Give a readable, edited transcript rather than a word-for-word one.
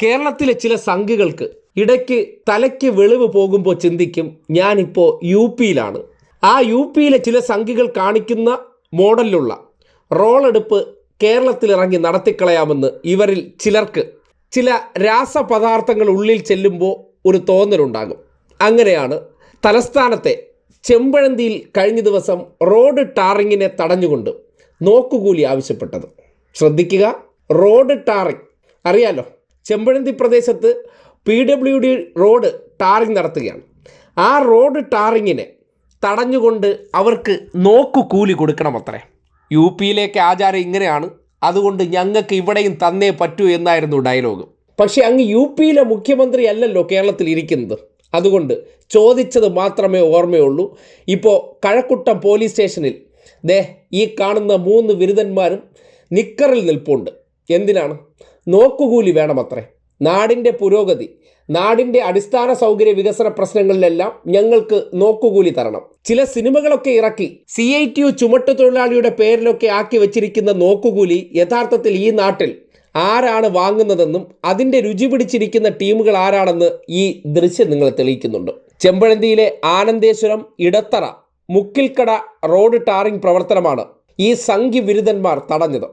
കേരളത്തിലെ ചില സംഘികൾക്ക് ഇടയ്ക്ക് തലയ്ക്ക് വെളിവ് പോകുമ്പോൾ ചിന്തിക്കും, ഞാനിപ്പോൾ യു പിയിലാണ്. ആ യു പിയിലെ ചില സംഘികൾ കാണിക്കുന്ന മോഡലിലുള്ള റോളെടുപ്പ് കേരളത്തിലിറങ്ങി നടത്തിക്കളയാമെന്ന് ഇവരിൽ ചിലർക്ക് ചില രാസപദാർത്ഥങ്ങൾ ഉള്ളിൽ ചെല്ലുമ്പോൾ ഒരു തോന്നലുണ്ടാകും. അങ്ങനെയാണ് തലസ്ഥാനത്തെ ചെമ്പഴന്തിയിൽ കഴിഞ്ഞ ദിവസം റോഡ് ടാറിങ്ങിനെ തടഞ്ഞുകൊണ്ട് നോക്കുകൂലി ആവശ്യപ്പെട്ടത്. ശ്രദ്ധിക്കുക, റോഡ് ടാറിങ് അറിയാലോ, ചെമ്പഴന്തി പ്രദേശത്ത് PWD റോഡ് ടാറിങ് നടത്തുകയാണ്. ആ റോഡ് ടാറിങ്ങിനെ തടഞ്ഞുകൊണ്ട് അവർക്ക് നോക്കുകൂലി കൊടുക്കണമത്രേ. യു പിയിലേക്ക് ആചാരം ഇങ്ങനെയാണ്, അതുകൊണ്ട് ഞങ്ങൾക്ക് ഇവിടെയും തന്നേ പറ്റൂ എന്നായിരുന്നു ഡയലോഗ്. പക്ഷേ അങ്ങ് യു പിയിലെ മുഖ്യമന്ത്രി അല്ലല്ലോ കേരളത്തിൽ ഇരിക്കുന്നത്, അതുകൊണ്ട് ചോദിച്ചത് മാത്രമേ ഓർമ്മയുള്ളൂ. ഇപ്പോൾ കഴക്കൂട്ടം പോലീസ് സ്റ്റേഷനിൽ ഈ കാണുന്ന 3 ബിരുദന്മാരും നിക്കറിൽ നിൽപ്പുണ്ട്. എന്തിനാണ്? നോക്കുകൂലി വേണമത്രേ. നാടിൻ്റെ പുരോഗതി, നാടിൻ്റെ അടിസ്ഥാന സൗകര്യ വികസന പ്രശ്നങ്ങളിലെല്ലാം ഞങ്ങൾക്ക് നോക്കുകൂലി തരണം. ചില സിനിമകളൊക്കെ ഇറക്കി CITU ചുമട്ടുതൊഴിലാളിയുടെ പേരിലൊക്കെ ആക്കി വെച്ചിരിക്കുന്ന നോക്കുകൂലി യഥാർത്ഥത്തിൽ ഈ നാട്ടിൽ ആരാണ് വാങ്ങുന്നതെന്നും അതിൻ്റെ രുചി പിടിച്ചിരിക്കുന്ന ടീമുകൾ ആരാണെന്ന് ഈ ദൃശ്യം നിങ്ങളെ തെളിയിക്കുന്നുണ്ട്. ചെമ്പഴന്തിയിലെ ആനന്ദേശ്വരം, ഇടത്തറ, മുക്കിൽക്കട റോഡ് ടാറിംഗ് പ്രവർത്തനമാണ് ഈ സംഘി ബിരുദന്മാർ തടഞ്ഞത്.